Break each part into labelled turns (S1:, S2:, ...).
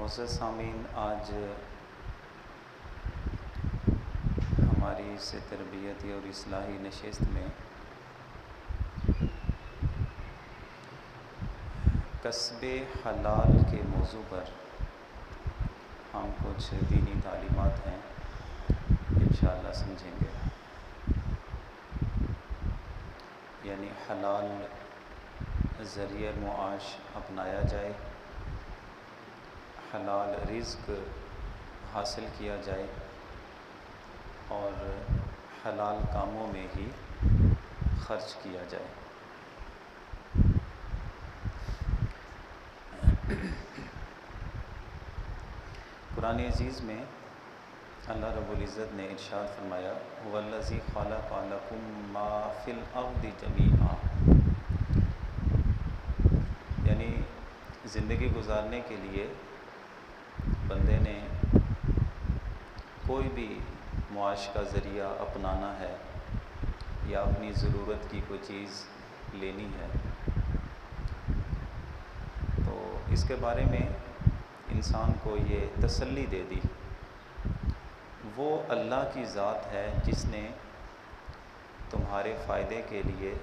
S1: معزز سامعین، آج ہماری اس تربیتی اور اصلاحی نشست میں کسب حلال کے موضوع پر ہم کچھ دینی تعلیمات ہیں انشاءاللہ سمجھیں گے۔ یعنی حلال ذریعہ معاش اپنایا جائے، حلال رزق حاصل کیا جائے اور حلال کاموں میں ہی خرچ کیا جائے۔ قرآن عزیز میں اللہ رب العزت نے ارشاد فرمایا هو الذی خلق لکم ما فی الارض جمیعا، یعنی زندگی گزارنے کے لیے بندے نے کوئی بھی معاش کا ذریعہ اپنانا ہے یا اپنی ضرورت کی کوئی چیز لینی ہے تو اس کے بارے میں انسان کو یہ تسلی دے دی، وہ اللہ کی ذات ہے جس نے تمہارے فائدے کے لیے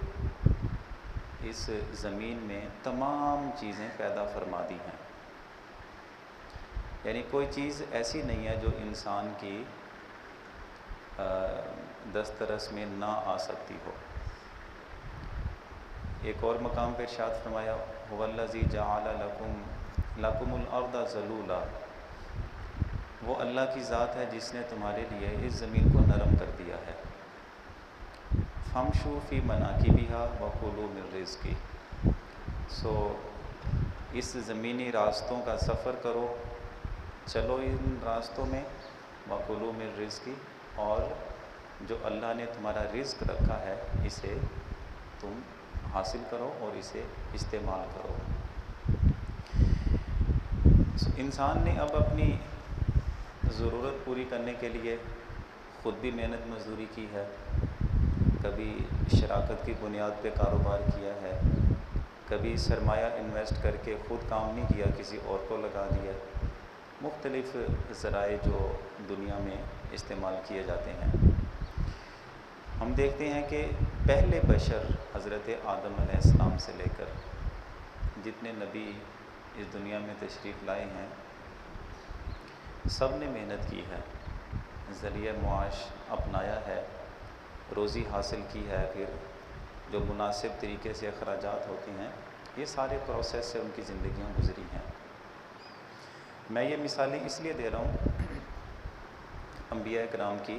S1: اس زمین میں تمام چیزیں پیدا فرما دی ہیں۔ یعنی کوئی چیز ایسی نہیں ہے جو انسان کی دسترس میں نہ آ سکتی ہو۔ ایک اور مقام پہ ارشاد فرمایا هو الذی جعل لکم الارض ذلولا، وہ اللہ کی ذات ہے جس نے تمہارے لیے اس زمین کو نرم کر دیا ہے۔ فامشوا فی مناکبہا وکلوا من رزقہ، سو اس زمینی راستوں کا سفر کرو، چلو ان راستوں میں، وکلوا من رزقہ، اور جو اللہ نے تمہارا رزق رکھا ہے اسے تم حاصل کرو اور اسے استعمال کرو۔ انسان نے اب اپنی ضرورت پوری کرنے کے لیے خود بھی محنت مزدوری کی ہے، کبھی شراکت کی بنیاد پہ کاروبار کیا ہے، کبھی سرمایہ انویسٹ کر کے خود کام نہیں کیا، کسی اور کو لگا دیا۔ مختلف ذرائع جو دنیا میں استعمال کیے جاتے ہیں۔ ہم دیکھتے ہیں کہ پہلے بشر حضرت آدم علیہ السلام سے لے کر جتنے نبی اس دنیا میں تشریف لائے ہیں سب نے محنت کی ہے، ذریعہ معاش اپنایا ہے، روزی حاصل کی ہے، پھر جو مناسب طریقے سے اخراجات ہوتے ہیں یہ سارے پروسیس سے ان کی زندگیاں گزری ہیں۔ میں یہ مثالیں اس لیے دے رہا ہوں انبیاء کرام کی،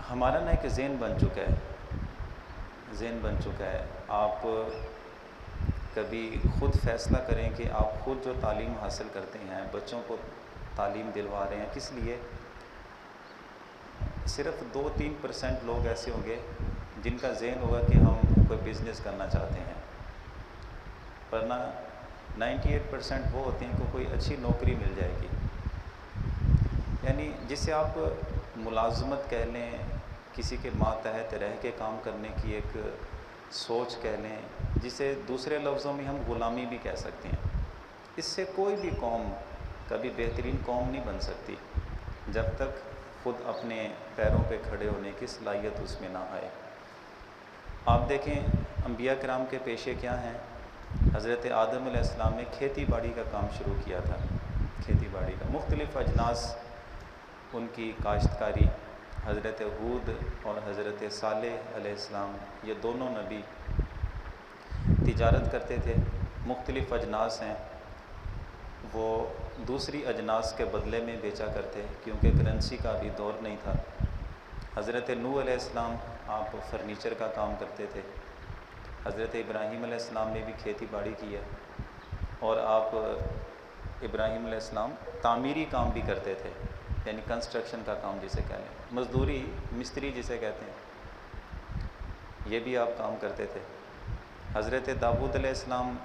S1: ہمارا نا ایک ذہن بن چکا ہے۔ آپ کبھی خود فیصلہ کریں کہ آپ خود جو تعلیم حاصل کرتے ہیں، بچوں کو تعلیم دلوا رہے ہیں، کس لیے؟ صرف 2-3% لوگ ایسے ہوں گے جن کا ذہن ہوگا کہ ہم کوئی بزنس کرنا چاہتے ہیں، ورنہ 98% وہ ہوتے ہیں کہ کوئی اچھی نوکری مل جائے گی۔ یعنی جسے آپ ملازمت کہہ لیں، کسی کے ماتحت رہ کے کام کرنے کی ایک سوچ کہہ لیں، جسے دوسرے لفظوں میں ہم غلامی بھی کہہ سکتے ہیں، اس سے کوئی بھی قوم کبھی بہترین قوم نہیں بن سکتی جب تک خود اپنے پیروں پہ کھڑے ہونے کی صلاحیت اس میں نہ آئے۔ آپ دیکھیں انبیاء کرام کے پیشے کیا ہیں۔ حضرت آدم علیہ السلام نے کھیتی باڑی کا کام شروع کیا تھا، کھیتی باڑی کا مختلف اجناس ان کی کاشتکاری۔ حضرت ہود اور حضرت صالح علیہ السلام یہ دونوں نبی تجارت کرتے تھے، مختلف اجناس ہیں وہ دوسری اجناس کے بدلے میں بیچا کرتے کیونکہ کرنسی کا بھی دور نہیں تھا۔ حضرت نوح علیہ السلام آپ فرنیچر کا کام کرتے تھے۔ حضرت ابراہیم علیہ السلام نے بھی کھیتی باڑی کی ہے، اور آپ ابراہیم علیہ السلام تعمیری کام بھی کرتے تھے، یعنی کنسٹرکشن کا کام جسے کہہ لیں، مزدوری، مستری جسے کہتے ہیں، یہ بھی آپ کام کرتے تھے۔ حضرت داؤد علیہ السلام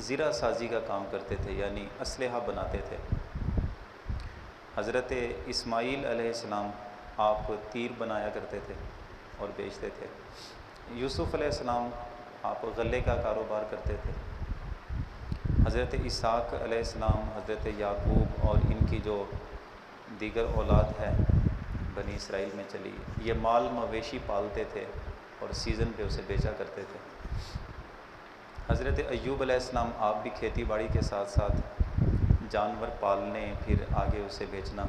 S1: زرہ سازی کا کام کرتے تھے، یعنی اسلحہ بناتے تھے۔ حضرت اسماعیل علیہ السلام آپ تیر بنایا کرتے تھے اور بیچتے تھے۔ یوسف علیہ السلام آپ غلے کا کاروبار کرتے تھے۔ حضرت اسحاق علیہ السلام، حضرت یعقوب اور ان کی جو دیگر اولاد ہے بنی اسرائیل میں چلی، یہ مال مویشی پالتے تھے اور سیزن پہ اسے بیچا کرتے تھے۔ حضرت ایوب علیہ السلام آپ بھی کھیتی باڑی کے ساتھ ساتھ جانور پالنے پھر آگے اسے بیچنا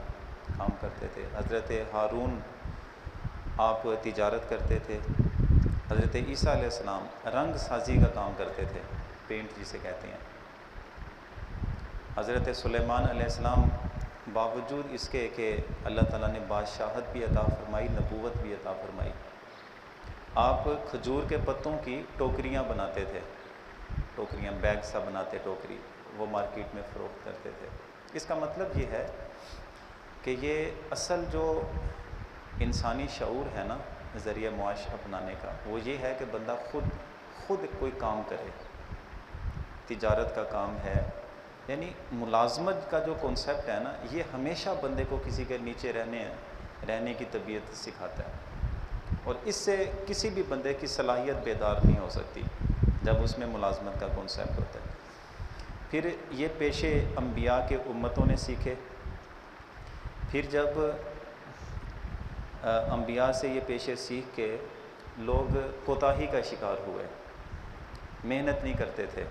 S1: کام کرتے تھے۔ حضرت ہارون آپ تجارت کرتے تھے۔ حضرت عیسیٰ علیہ السلام رنگ سازی کا کام کرتے تھے، پینٹ جسے کہتے ہیں۔ حضرت سلیمان علیہ السلام باوجود اس کے کہ اللہ تعالیٰ نے بادشاہت بھی عطا فرمائی، نبوت بھی عطا فرمائی، آپ کھجور کے پتوں کی ٹوکریاں بناتے تھے، ٹوکریاں، بیگ سا بناتے ٹوکری، وہ مارکیٹ میں فروخت کرتے تھے۔ اس کا مطلب یہ ہے کہ یہ اصل جو انسانی شعور ہے نا ذریعہ معاش اپنانے کا، وہ یہ ہے کہ بندہ خود کوئی کام کرے۔ تجارت کا کام ہے، یعنی ملازمت کا جو کنسیپٹ ہے نا، یہ ہمیشہ بندے کو کسی کے نیچے رہنے کی طبیعت سکھاتا ہے، اور اس سے کسی بھی بندے کی صلاحیت بیدار نہیں ہو سکتی جب اس میں ملازمت کا کنسیپٹ ہوتا ہے۔ پھر یہ پیشے انبیاء کے امتوں نے سیکھے، پھر جب انبیاء سے یہ پیشے سیکھ کے لوگ کوتاہی کا شکار ہوئے، محنت نہیں کرتے تھے،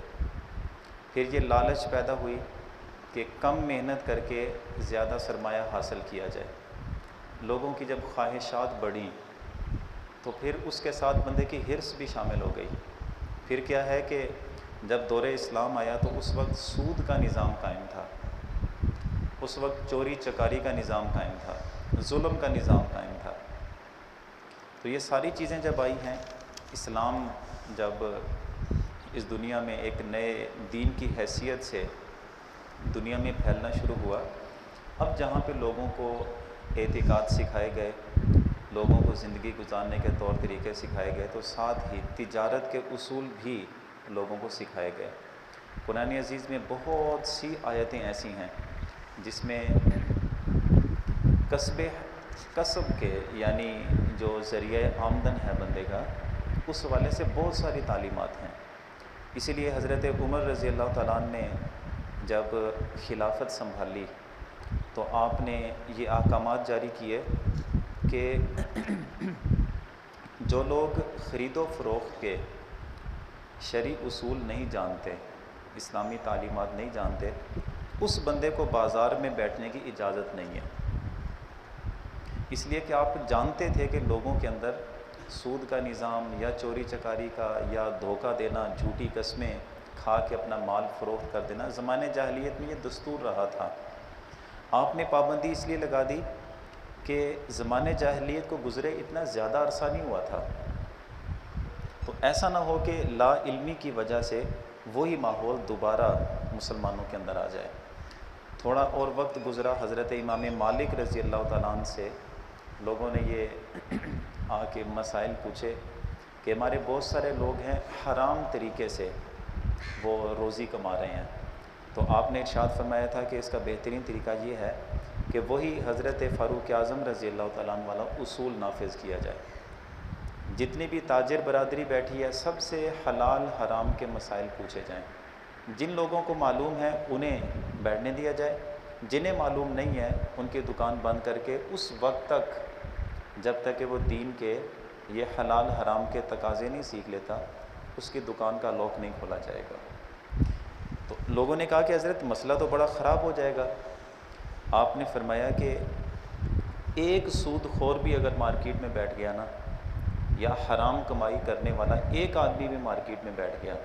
S1: پھر یہ لالچ پیدا ہوئی کہ کم محنت کر کے زیادہ سرمایہ حاصل کیا جائے، لوگوں کی جب خواہشات بڑھیں تو پھر اس کے ساتھ بندے کی حرص بھی شامل ہو گئی۔ پھر کیا ہے کہ جب دور اسلام آیا تو اس وقت سود کا نظام قائم تھا، اس وقت چوری چکاری کا نظام قائم تھا، ظلم کا نظام قائم تھا۔ تو یہ ساری چیزیں جب آئی ہیں، اسلام جب اس دنیا میں ایک نئے دین کی حیثیت سے دنیا میں پھیلنا شروع ہوا، اب جہاں پہ لوگوں کو اعتقاد سکھائے گئے، لوگوں کو زندگی گزارنے کے طور طریقے سکھائے گئے، تو ساتھ ہی تجارت کے اصول بھی لوگوں کو سکھائے گئے۔ قرآن عزیز میں بہت سی آیتیں ایسی ہیں جس میں کسب کے یعنی جو ذریعہ آمدن ہے بندے کا، اس حوالے سے بہت ساری تعلیمات ہیں۔ اسی لیے حضرت عمر رضی اللہ تعالیٰ عنہ نے جب خلافت سنبھالی تو آپ نے یہ احکامات جاری کیے کہ جو لوگ خرید و فروخت کے شرعی اصول نہیں جانتے، اسلامی تعلیمات نہیں جانتے، اس بندے کو بازار میں بیٹھنے کی اجازت نہیں ہے، اس لیے کہ آپ جانتے تھے کہ لوگوں کے اندر سود کا نظام یا چوری چکاری کا یا دھوکہ دینا، جھوٹی قسمیں کھا کے اپنا مال فروخت کر دینا، زمانے جاہلیت میں یہ دستور رہا تھا۔ آپ نے پابندی اس لیے لگا دی کہ زمانے جاہلیت کو گزرے اتنا زیادہ عرصہ نہیں ہوا تھا، تو ایسا نہ ہو کہ لا علمی کی وجہ سے وہی ماحول دوبارہ مسلمانوں کے اندر آ جائے۔ تھوڑا اور وقت گزرا، حضرت امام مالک رضی اللہ تعالیٰ عنہ سے لوگوں نے یہ آ کے مسائل پوچھے کہ ہمارے بہت سارے لوگ ہیں حرام طریقے سے وہ روزی کما رہے ہیں، تو آپ نے ارشاد فرمایا تھا کہ اس کا بہترین طریقہ یہ ہے کہ وہی حضرت فاروق اعظم رضی اللہ تعالیٰ عنہ والا اصول نافذ کیا جائے۔ جتنی بھی تاجر برادری بیٹھی ہے، سب سے حلال حرام کے مسائل پوچھے جائیں، جن لوگوں کو معلوم ہے انہیں بیٹھنے دیا جائے، جنہیں معلوم نہیں ہے ان کی دکان بند کر کے اس وقت تک جب تک کہ وہ دین کے یہ حلال حرام کے تقاضے نہیں سیکھ لیتا، اس کی دکان کا لاک نہیں کھولا جائے گا۔ تو لوگوں نے کہا کہ حضرت مسئلہ تو بڑا خراب ہو جائے گا۔ آپ نے فرمایا کہ ایک سود خور بھی اگر مارکیٹ میں بیٹھ گیا نا، یا حرام کمائی کرنے والا ایک آدمی بھی مارکیٹ میں بیٹھ گیا،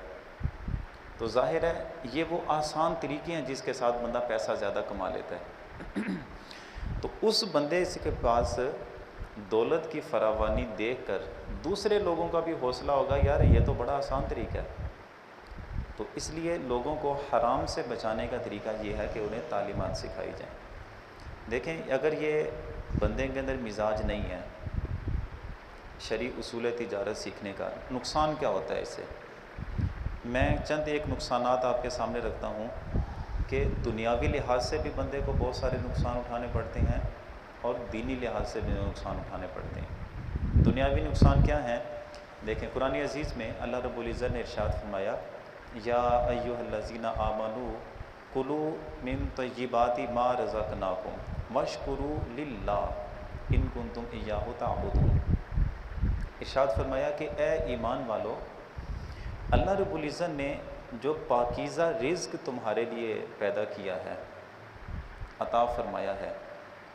S1: تو ظاہر ہے یہ وہ آسان طریقے ہیں جس کے ساتھ بندہ پیسہ زیادہ کما لیتا ہے۔ تو اس بندے کے پاس دولت کی فراوانی دیکھ کر دوسرے لوگوں کا بھی حوصلہ ہوگا، یار یہ تو بڑا آسان طریقہ ہے۔ تو اس لیے لوگوں کو حرام سے بچانے کا طریقہ یہ ہے کہ انہیں تعلیمات سکھائی جائیں۔ دیکھیں، اگر یہ بندے کے اندر مزاج نہیں ہے شرعی اصول تجارت سیکھنے کا، نقصان کیا ہوتا ہے اس سے؟ میں چند ایک نقصانات آپ کے سامنے رکھتا ہوں کہ دنیاوی لحاظ سے بھی بندے کو بہت سارے نقصان اٹھانے پڑتے ہیں اور دینی لحاظ سے بھی نقصان اٹھانے پڑتے ہیں۔ دنیاوی نقصان کیا ہیں؟ دیکھیں، قرآن عزیز میں اللہ رب العزت نے ارشاد فرمایا یا ایھا الذین آمنوا کلوا من طیبات ما رزقناکم واشکروا للہ ان کنتم ایاہ تعبدون۔ ارشاد فرمایا کہ اے ایمان والو، اللہ رب العزت نے جو پاکیزہ رزق تمہارے لیے پیدا کیا ہے، عطا فرمایا ہے،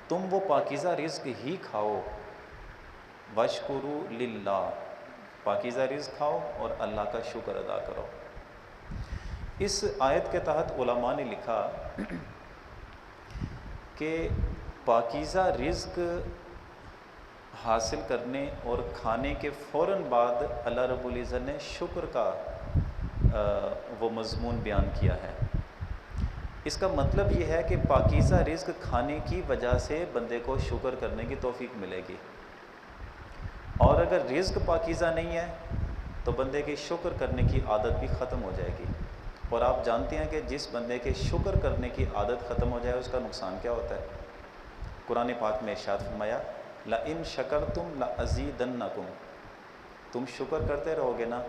S1: تم وہ پاکیزہ رزق ہی کھاؤ۔ واشکروا للہ، پاکیزہ رزق کھاؤ اور اللہ کا شکر ادا کرو۔ اس آیت کے تحت علماء نے لکھا کہ پاکیزہ رزق حاصل کرنے اور کھانے کے فوراً بعد اللہ رب العزت نے شکر کا وہ مضمون بیان کیا ہے۔ اس کا مطلب یہ ہے کہ پاکیزہ رزق کھانے کی وجہ سے بندے کو شکر کرنے کی توفیق ملے گی، اور اگر رزق پاکیزہ نہیں ہے تو بندے کی شکر کرنے کی عادت بھی ختم ہو جائے گی۔ اور آپ جانتے ہیں کہ جس بندے کے شکر کرنے کی عادت ختم ہو جائے اس کا نقصان کیا ہوتا ہے۔ قرآن پاک میں ارشاد فرمایا لَإِن شَكَرْتُمْ لَأَزِيدَنَّكُمْ، تم شکر کرتے رہو گے نا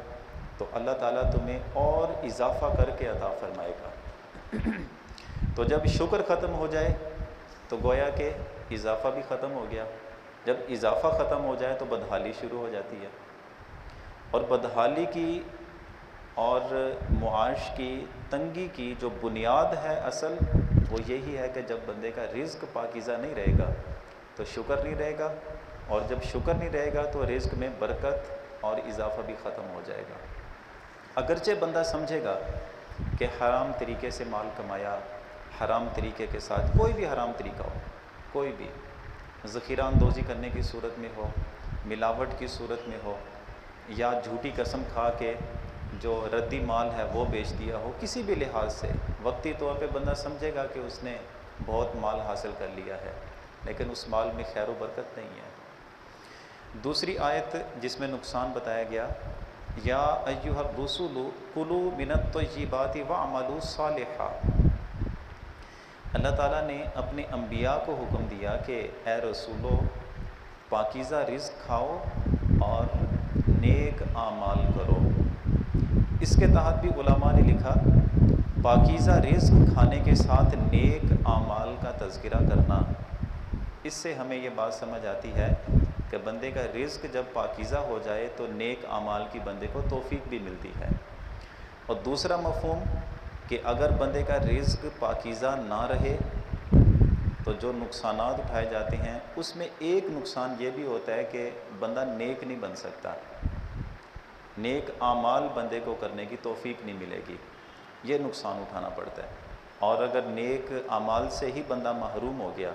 S1: تو اللہ تعالیٰ تمہیں اور اضافہ کر کے عطا فرمائے گا۔ تو جب شکر ختم ہو جائے تو گویا کہ اضافہ بھی ختم ہو گیا۔ جب اضافہ ختم ہو جائے تو بدحالی شروع ہو جاتی ہے، اور بدحالی کی اور معاش کی تنگی کی جو بنیاد ہے اصل وہ یہی ہے کہ جب بندے کا رزق پاکیزہ نہیں رہے گا تو شکر نہیں رہے گا، اور جب شکر نہیں رہے گا تو رزق میں برکت اور اضافہ بھی ختم ہو جائے گا۔ اگرچہ بندہ سمجھے گا کہ حرام طریقے سے مال کمایا، حرام طریقے کے ساتھ کوئی بھی حرام طریقہ ہو، کوئی بھی ذخیرہ اندوزی کرنے کی صورت میں ہو، ملاوٹ کی صورت میں ہو، یا جھوٹی قسم کھا کے جو ردی مال ہے وہ بیچ دیا ہو، کسی بھی لحاظ سے وقتی طور پہ بندہ سمجھے گا کہ اس نے بہت مال حاصل کر لیا ہے، لیکن اس مال میں خیر و برکت نہیں ہے۔ دوسری آیت جس میں نقصان بتایا گیا یا ایھا الرسل کلوا من الطیبات واعملوا صالحا، اللہ تعالیٰ نے اپنے انبیاء کو حکم دیا کہ اے رسولو پاکیزہ رزق کھاؤ اور نیک اعمال کرو۔ اس کے تحت بھی علماء نے لکھا پاکیزہ رزق کھانے کے ساتھ نیک اعمال کا تذکرہ کرنا، اس سے ہمیں یہ بات سمجھ آتی ہے کہ بندے کا رزق جب پاکیزہ ہو جائے تو نیک اعمال کی بندے کو توفیق بھی ملتی ہے۔ اور دوسرا مفہوم کہ اگر بندے کا رزق پاکیزہ نہ رہے تو جو نقصانات اٹھائے جاتے ہیں اس میں ایک نقصان یہ بھی ہوتا ہے کہ بندہ نیک نہیں بن سکتا، نیک اعمال بندے کو کرنے کی توفیق نہیں ملے گی، یہ نقصان اٹھانا پڑتا ہے۔ اور اگر نیک اعمال سے ہی بندہ محروم ہو گیا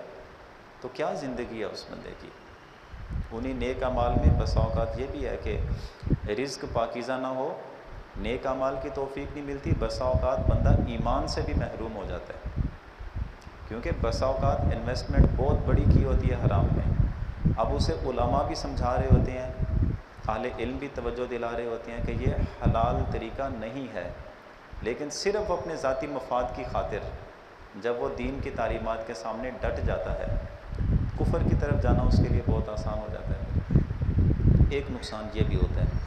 S1: تو کیا زندگی ہے اس بندے کی۔ انہی نیک اعمال میں بسا اوقات یہ بھی ہے کہ رزق پاکیزہ نہ ہو، نیک اعمال کی توفیق نہیں ملتی، بسا اوقات بندہ ایمان سے بھی محروم ہو جاتا ہے، کیونکہ بسا اوقات انویسٹمنٹ بہت بڑی کی ہوتی ہے حرام میں۔ اب اسے علماء بھی سمجھا رہے ہوتے ہیں، اہل علم بھی توجہ دلا رہے ہوتے ہیں کہ یہ حلال طریقہ نہیں ہے، لیکن صرف اپنے ذاتی مفاد کی خاطر جب وہ دین کی تعلیمات کے سامنے ڈٹ جاتا ہے، کفر کی طرف جانا اس کے لیے بہت آسان ہو جاتا ہے۔ ایک نقصان یہ بھی ہوتا ہے۔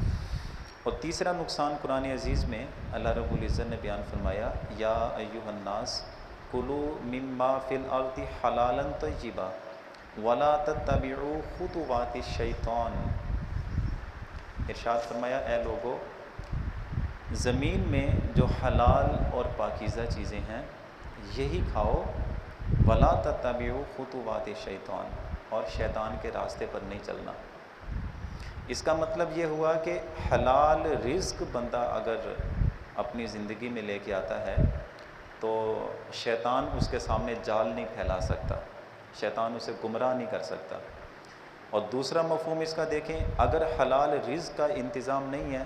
S1: اور تیسرا نقصان قرآن عزیز میں اللہ رب العزت نے بیان فرمایا یا ایھا الناس کلوا مما فی الارض حلالا طیبا ولا تتبعوا خطوات الشیطان، ارشاد فرمایا اے لوگو زمین میں جو حلال اور پاکیزہ چیزیں ہیں یہی کھاؤ، ولا تتبعوا خطوات الشیطان، اور شیطان کے راستے پر نہیں چلنا۔ اس کا مطلب یہ ہوا کہ حلال رزق بندہ اگر اپنی زندگی میں لے کے آتا ہے تو شیطان اس کے سامنے جال نہیں پھیلا سکتا، شیطان اسے گمراہ نہیں کر سکتا۔ اور دوسرا مفہوم اس کا دیکھیں، اگر حلال رزق کا انتظام نہیں ہے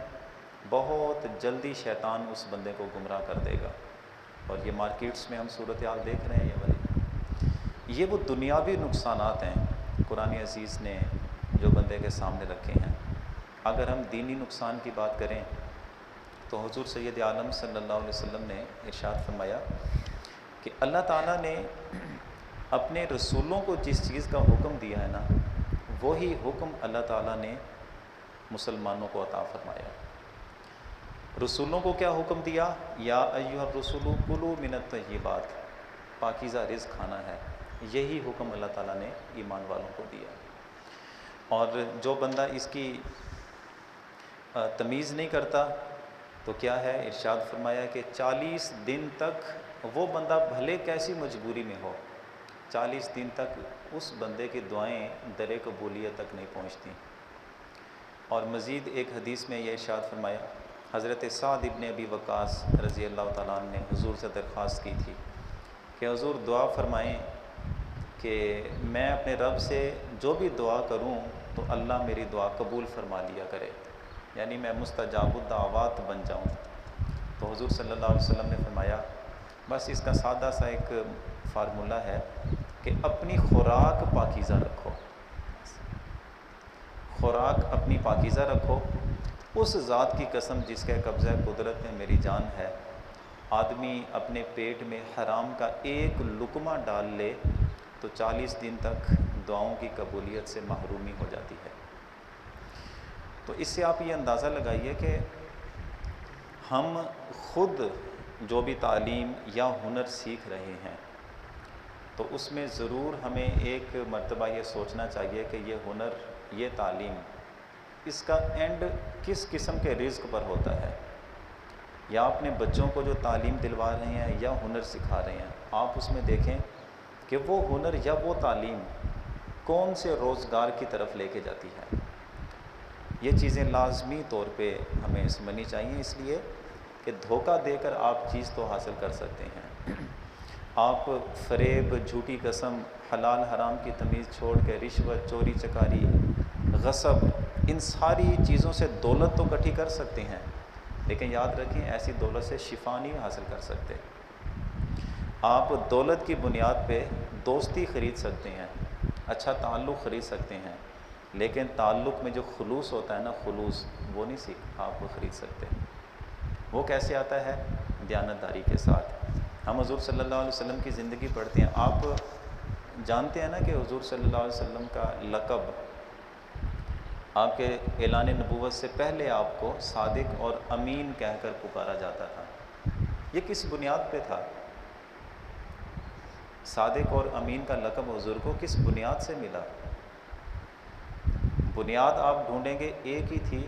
S1: بہت جلدی شیطان اس بندے کو گمراہ کر دے گا، اور یہ مارکیٹس میں ہم صورتحال دیکھ رہے ہیں یہ والی۔ یہ وہ دنیاوی نقصانات ہیں قرآن عزیز نے جو بندے کے سامنے رکھے ہیں۔ اگر ہم دینی نقصان کی بات کریں تو حضور سید عالم صلی اللہ علیہ وسلم نے ارشاد فرمایا کہ اللہ تعالیٰ نے اپنے رسولوں کو جس چیز کا حکم دیا ہے نا وہی حکم اللہ تعالیٰ نے مسلمانوں کو عطا فرمایا۔ رسولوں کو کیا حکم دیا؟ یا ایھا الرسول کلوا من الطیبات، پاکیزہ رزق کھانا ہے، یہی حکم اللہ تعالیٰ نے ایمان والوں کو دیا۔ اور جو بندہ اس کی تمیز نہیں کرتا تو کیا ہے؟ ارشاد فرمایا کہ 40 دن تک وہ بندہ بھلے کیسی مجبوری میں ہو، 40 دن تک اس بندے کی دعائیں در قبولیت تک نہیں پہنچتی۔ اور مزید ایک حدیث میں یہ ارشاد فرمایا، حضرت سعد ابن ابی وقاص رضی اللہ تعالیٰ عنہ نے حضور سے درخواست کی تھی کہ حضور دعا فرمائیں کہ میں اپنے رب سے جو بھی دعا کروں تو اللہ میری دعا قبول فرما لیا کرے، یعنی میں مستجاب الدعوات بن جاؤں۔ تو حضور صلی اللہ علیہ وسلم نے فرمایا بس اس کا سادہ سا ایک فارمولہ ہے کہ اپنی خوراک پاکیزہ رکھو، خوراک اپنی پاکیزہ رکھو۔ اس ذات کی قسم جس کے قبضہ قدرت میں میری جان ہے، آدمی اپنے پیٹ میں حرام کا ایک لقمہ ڈال لے تو 40 دن تک دعاؤں کی قبولیت سے محرومی ہو جاتی ہے۔ تو اس سے آپ یہ اندازہ لگائیے کہ ہم خود جو بھی تعلیم یا ہنر سیکھ رہے ہیں تو اس میں ضرور ہمیں ایک مرتبہ یہ سوچنا چاہیے کہ یہ ہنر، یہ تعلیم، اس کا اینڈ کس قسم کے رزق پر ہوتا ہے۔ یا اپنے بچوں کو جو تعلیم دلوا رہے ہیں یا ہنر سکھا رہے ہیں، آپ اس میں دیکھیں کہ وہ ہنر یا وہ تعلیم کون سے روزگار کی طرف لے کے جاتی ہے۔ یہ چیزیں لازمی طور پہ ہمیں سمجھنی چاہیے، اس لیے کہ دھوکہ دے کر آپ چیز تو حاصل کر سکتے ہیں، آپ فریب، جھوٹی قسم، حلال حرام کی تمیز چھوڑ کے رشوت، چوری چکاری، غصب، ان ساری چیزوں سے دولت تو اکٹھی کر سکتے ہیں، لیکن یاد رکھیں ایسی دولت سے شفا نہیں حاصل کر سکتے۔ آپ دولت کی بنیاد پہ دوستی خرید سکتے ہیں، اچھا تعلق خرید سکتے ہیں، لیکن تعلق میں جو خلوص ہوتا ہے نا، خلوص، وہ نہیں آپ خرید سکتے۔ وہ کیسے آتا ہے؟ دیانتداری کے ساتھ۔ ہم حضور صلی اللہ علیہ وسلم کی زندگی پڑھتے ہیں، آپ جانتے ہیں نا کہ حضور صلی اللہ علیہ وسلم کا لقب آپ کے اعلان نبوت سے پہلے آپ کو صادق اور امین کہہ کر پکارا جاتا تھا۔ یہ کس بنیاد پہ تھا؟ صادق اور امین کا لقب حضور کو کس بنیاد سے ملا؟ بنیاد آپ ڈھونڈیں گے ایک ہی تھی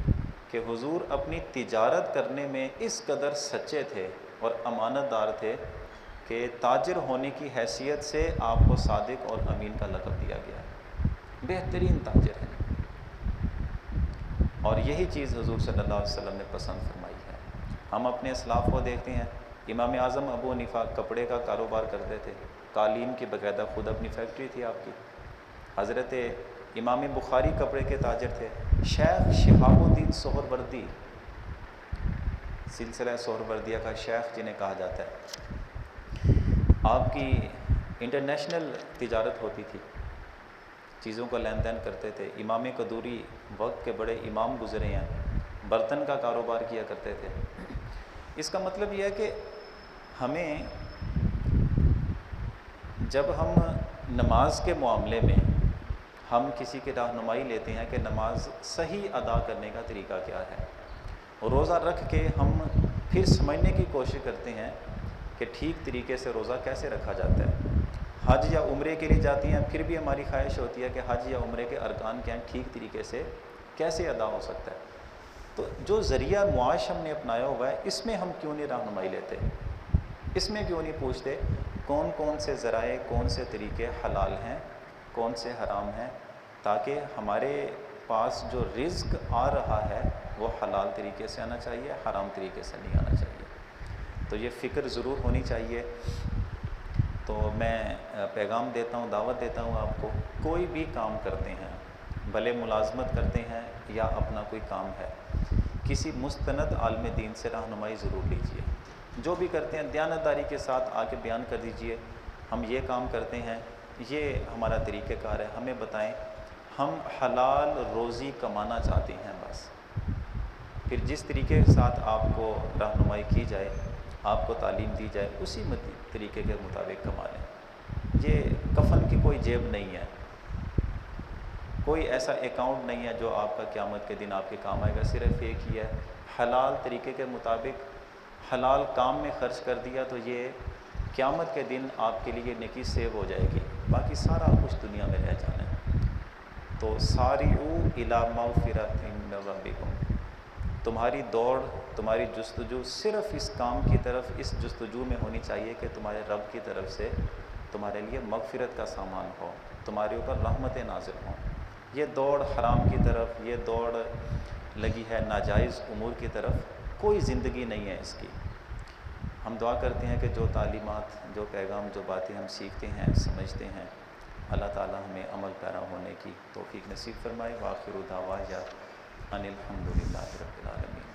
S1: کہ حضور اپنی تجارت کرنے میں اس قدر سچے تھے اور امانت دار تھے کہ تاجر ہونے کی حیثیت سے آپ کو صادق اور امین کا لقب دیا گیا، بہترین تاجر ہیں۔ اور یہی چیز حضور صلی اللہ علیہ وسلم نے پسند فرمائی ہے۔ ہم اپنے اسلاف کو دیکھتے ہیں، امام اعظم ابو حنیفہ کپڑے کا کاروبار کرتے تھے، قالین کی باقاعدہ خود اپنی فیکٹری تھی آپ کی۔ حضرت امام بخاری کپڑے کے تاجر تھے۔ شیخ شہاب الدین سہروردی، سلسلہ سہروردیہ کا شیخ جنہیں کہا جاتا ہے، آپ کی انٹرنیشنل تجارت ہوتی تھی، چیزوں کا لین دین کرتے تھے۔ امام قدوری وقت کے بڑے امام گزرے ہیں، برتن کا کاروبار کیا کرتے تھے۔ اس کا مطلب یہ ہے کہ ہمیں جب ہم نماز کے معاملے میں ہم کسی کی رہنمائی لیتے ہیں کہ نماز صحیح ادا کرنے کا طریقہ کیا ہے، روزہ رکھ کے ہم پھر سمجھنے کی کوشش کرتے ہیں کہ ٹھیک طریقے سے روزہ کیسے رکھا جاتا ہے۔ حج یا عمرے کے لیے جاتی ہیں، پھر بھی ہماری خواہش ہوتی ہے کہ حج یا عمرے کے ارکان کیا ہیں، ٹھیک طریقے سے کیسے ادا ہو سکتا ہے۔ تو جو ذریعہ معاش ہم نے اپنایا ہوا ہے، اس میں ہم کیوں نہیں رہنمائی لیتے؟ اس میں کیوں نہیں پوچھتے کون کون سے ذرائع، کون سے طریقے حلال ہیں، کون سے حرام ہیں، تاکہ ہمارے پاس جو رزق آ رہا ہے وہ حلال طریقے سے آنا چاہیے، حرام طریقے سے نہیں آنا چاہیے۔ تو یہ فکر ضرور ہونی چاہیے۔ تو میں پیغام دیتا ہوں، دعوت دیتا ہوں آپ کو، کوئی بھی کام کرتے ہیں، بھلے ملازمت کرتے ہیں یا اپنا کوئی کام ہے، کسی مستند عالم دین سے رہنمائی ضرور لیجیے۔ جو بھی کرتے ہیں دیانتداری کے ساتھ آ کے بیان کر دیجیے، ہم یہ کام کرتے ہیں، یہ ہمارا طریقہ کار ہے، ہمیں بتائیں، ہم حلال روزی کمانا چاہتے ہیں بس۔ پھر جس طریقے کے ساتھ آپ کو رہنمائی کی جائے، آپ کو تعلیم دی جائے، اسی طریقے کے مطابق کما لیں۔ یہ کفن کی کوئی جیب نہیں ہے، کوئی ایسا اکاؤنٹ نہیں ہے جو آپ کا قیامت کے دن آپ کے کام آئے گا، صرف ایک ہی ہے، حلال طریقے کے مطابق حلال کام میں خرچ کر دیا تو یہ قیامت کے دن آپ کے لیے نیکی سیو ہو جائے گی، باقی سارا کچھ دنیا میں رہ جانا ہے۔ تو سارعوا الی مغفرۃ من ربکم، تمہاری دوڑ، تمہاری جستجو صرف اس کام کی طرف، اس جستجو میں ہونی چاہیے کہ تمہارے رب کی طرف سے تمہارے لیے مغفرت کا سامان ہو، تمہارے اوپر رحمتیں نازل ہوں۔ یہ دوڑ حرام کی طرف، یہ دوڑ لگی ہے ناجائز امور کی طرف، کوئی زندگی نہیں ہے اس کی۔ ہم دعا کرتے ہیں کہ جو تعلیمات، جو پیغام، جو باتیں ہم سیکھتے ہیں، سمجھتے ہیں، اللہ تعالی ہمیں عمل پیرا ہونے کی توفیق نصیب فرمائے۔ وآخر دعوانا ان الحمد للہ رب العالمین۔